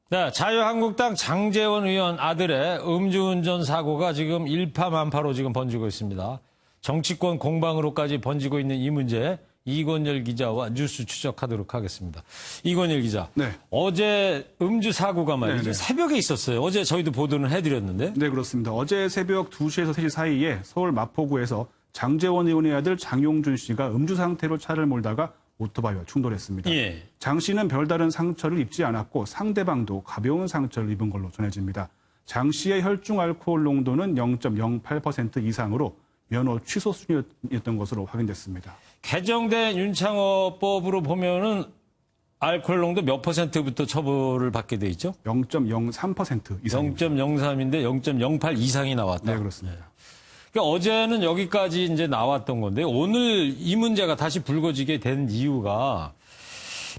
네, 자유한국당 장제원 의원 아들의 음주운전 사고가 지금 일파만파로 지금 번지고 있습니다. 정치권 공방으로까지 번지고 있는 이 문제 이권열 기자와 뉴스 추적하도록 하겠습니다. 이권열 기자, 네. 어제 음주 사고가 말이죠. 네네. 새벽에 있었어요. 어제 저희도 보도는 해드렸는데. 네, 그렇습니다. 어제 새벽 2시에서 3시 사이에 서울 마포구에서 장제원 의원의 아들 장용준 씨가 음주 상태로 차를 몰다가 오토바이와 충돌했습니다. 예. 장 씨는 별다른 상처를 입지 않았고 상대방도 가벼운 상처를 입은 걸로 전해집니다. 장 씨의 혈중 알코올 농도는 0.08% 이상으로 면허 취소 수준이었던 것으로 확인됐습니다. 개정된 윤창호법으로 보면은 알코올 농도 몇 %부터 처벌을 받게 돼 있죠? 0.03% 이상. 0.03인데 0.08 이상이 나왔다. 네, 그렇습니다. 그러니까 어제는 여기까지 이제 나왔던 건데 오늘 이 문제가 다시 불거지게 된 이유가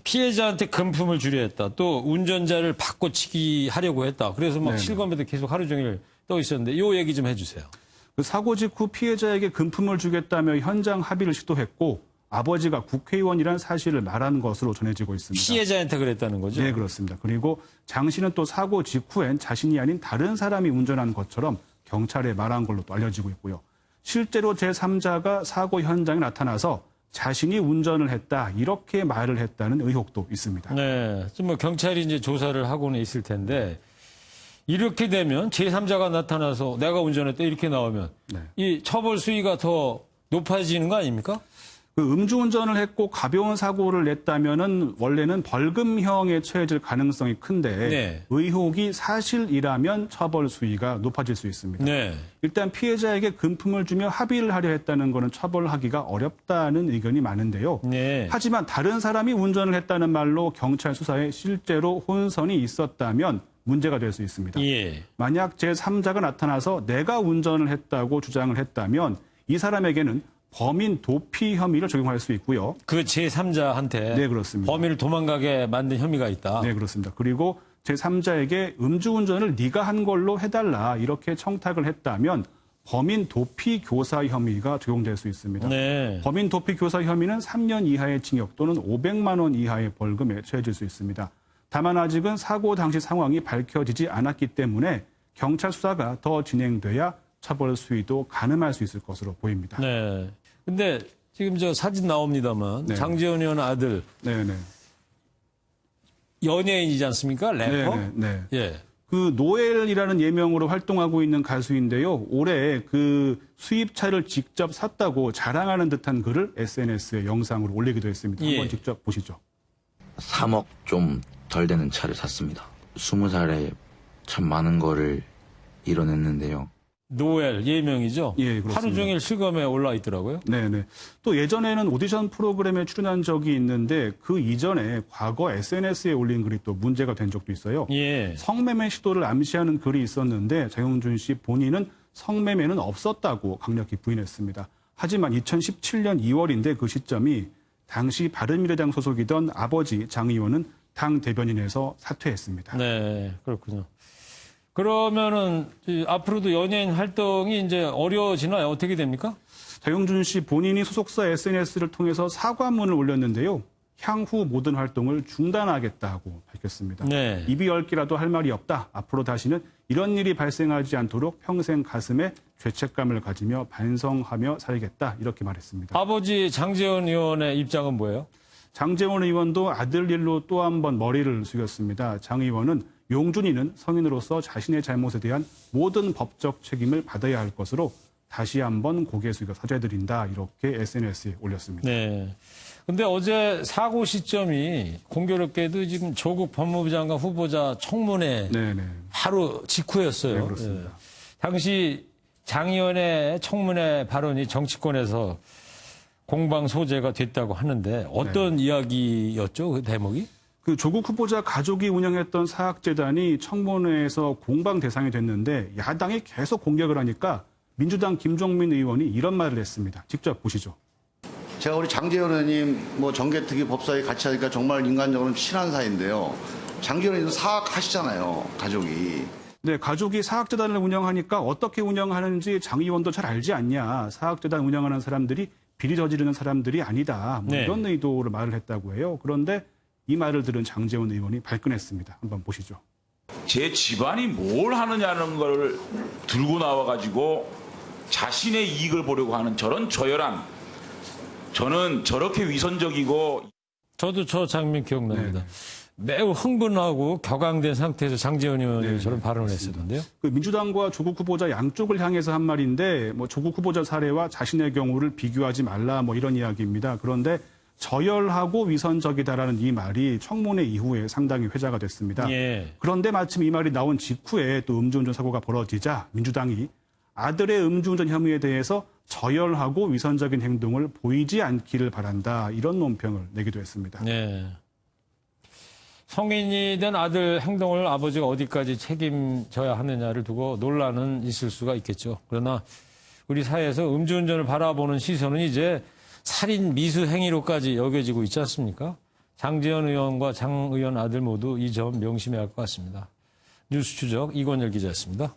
피해자한테 금품을 주려 했다. 또 운전자를 바꿔치기 하려고 했다. 그래서 막 네네. 실검에도 계속 하루 종일 떠 있었는데 이 얘기 좀 해주세요. 그 사고 직후 피해자에게 금품을 주겠다며 현장 합의를 시도했고 아버지가 국회의원이라는 사실을 말한 것으로 전해지고 있습니다. 피해자한테 그랬다는 거죠? 네, 그렇습니다. 그리고 장 씨는 또 사고 직후엔 자신이 아닌 다른 사람이 운전한 것처럼 경찰에 말한 걸로 또 알려지고 있고요. 실제로 제3자가 사고 현장에 나타나서 자신이 운전을 했다 이렇게 말을 했다는 의혹도 있습니다. 네, 좀 뭐 경찰이 이제 조사를 하고는 있을 텐데 이렇게 되면 제3자가 나타나서 내가 운전했다 이렇게 나오면 네. 이 처벌 수위가 더 높아지는 거 아닙니까? 그 음주운전을 했고 가벼운 사고를 냈다면은 원래는 벌금형에 처해질 가능성이 큰데 네. 의혹이 사실이라면 처벌 수위가 높아질 수 있습니다. 네. 일단 피해자에게 금품을 주며 합의를 하려 했다는 것은 처벌하기가 어렵다는 의견이 많은데요. 네. 하지만 다른 사람이 운전을 했다는 말로 경찰 수사에 실제로 혼선이 있었다면 문제가 될 수 있습니다. 예. 만약 제3자가 나타나서 내가 운전을 했다고 주장을 했다면 이 사람에게는 범인 도피 혐의를 적용할 수 있고요. 그 제3자한테 네, 그렇습니다. 범인을 도망가게 만든 혐의가 있다. 네, 그렇습니다. 그리고 제3자에게 음주운전을 네가 한 걸로 해달라 이렇게 청탁을 했다면 범인 도피 교사 혐의가 적용될 수 있습니다. 네. 범인 도피 교사 혐의는 3년 이하의 징역 또는 500만 원 이하의 벌금에 처해질 수 있습니다. 다만 아직은 사고 당시 상황이 밝혀지지 않았기 때문에 경찰 수사가 더 진행돼야 처벌 수위도 가늠할 수 있을 것으로 보입니다. 네. 근데 지금 저 사진 나옵니다만 네. 장제원 의원 아들 네네. 연예인이지 않습니까? 래퍼? 네. 예. 그 노엘이라는 예명으로 활동하고 있는 가수인데요. 올해 그 수입차를 직접 샀다고 자랑하는 듯한 글을 SNS에 영상으로 올리기도 했습니다. 예. 한번 직접 보시죠. 3억 좀 덜 되는 차를 샀습니다. 20살에 참 많은 거를 이뤄냈는데요. 노엘 예명이죠? 예, 그렇습니다. 하루 종일 실검에 올라 있더라고요. 네네. 또 예전에는 오디션 프로그램에 출연한 적이 있는데 그 이전에 과거 SNS에 올린 글이 또 문제가 된 적도 있어요. 예. 성매매 시도를 암시하는 글이 있었는데 장용준 씨 본인은 성매매는 없었다고 강력히 부인했습니다. 하지만 2017년 2월인데 그 시점이 당시 바른미래당 소속이던 아버지 장 의원은 당 대변인에서 사퇴했습니다. 네, 그렇군요. 그러면은 앞으로도 연예인 활동이 이제 어려워지나요? 어떻게 됩니까? 장용준 씨 본인이 소속사 SNS를 통해서 사과문을 올렸는데요. 향후 모든 활동을 중단하겠다고 밝혔습니다. 네. 입이 열 개라도 할 말이 없다. 앞으로 다시는 이런 일이 발생하지 않도록 평생 가슴에 죄책감을 가지며 반성하며 살겠다. 이렇게 말했습니다. 아버지 장제원 의원의 입장은 뭐예요? 장제원 의원도 아들 일로 또 한 번 머리를 숙였습니다. 장 의원은 용준이는 성인으로서 자신의 잘못에 대한 모든 법적 책임을 받아야 할 것으로 다시 한번 고개 숙여 사죄드린다. 이렇게 SNS에 올렸습니다. 네. 근데 어제 사고 시점이 공교롭게도 지금 조국 법무부 장관 후보자 청문회 네네. 바로 직후였어요. 네, 그렇습니다. 당시 장 의원의 청문회 발언이 정치권에서 공방 소재가 됐다고 하는데 어떤 이야기였죠? 그 대목이? 그 조국 후보자 가족이 운영했던 사학재단이 청문회에서 공방 대상이 됐는데 야당이 계속 공격을 하니까 민주당 김종민 의원이 이런 말을 했습니다. 직접 보시죠. 제가 우리 장제원 의원님 정개특위 법사위 같이 하니까 정말 인간적으로는 친한 사이인데요. 장제원 의원님 사학 하시잖아요, 가족이. 네, 가족이 사학재단을 운영하니까 어떻게 운영하는지 장 의원도 잘 알지 않냐. 사학재단 운영하는 사람들이 비리 저지르는 사람들이 아니다. 네. 이런 의도로 말을 했다고 해요. 그런데 이 말을 들은 장제원 의원이 발끈했습니다. 한번 보시죠. 제 집안이 뭘 하느냐는 걸 들고 나와가지고 자신의 이익을 보려고 하는 저런 저열한, 저는 저렇게 위선적이고. 저도 저 장면 기억납니다. 네. 매우 흥분하고 격앙된 상태에서 장제원 의원이 네, 저런 발언을 그렇습니다. 했었는데요. 그 민주당과 조국 후보자 양쪽을 향해서 한 말인데 뭐 조국 후보자 사례와 자신의 경우를 비교하지 말라 뭐 이런 이야기입니다. 그런데 저열하고 위선적이다라는 이 말이 청문회 이후에 상당히 회자가 됐습니다. 예. 그런데 마침 이 말이 나온 직후에 또 음주운전 사고가 벌어지자 민주당이 아들의 음주운전 혐의에 대해서 저열하고 위선적인 행동을 보이지 않기를 바란다, 이런 논평을 내기도 했습니다. 네. 성인이 된 아들 행동을 아버지가 어디까지 책임져야 하느냐를 두고 논란은 있을 수가 있겠죠. 그러나 우리 사회에서 음주운전을 바라보는 시선은 이제 살인 미수 행위로까지 여겨지고 있지 않습니까? 장제원 의원과 장 의원 아들 모두 이 점 명심해야 할 것 같습니다. 뉴스 추적 이권열 기자였습니다.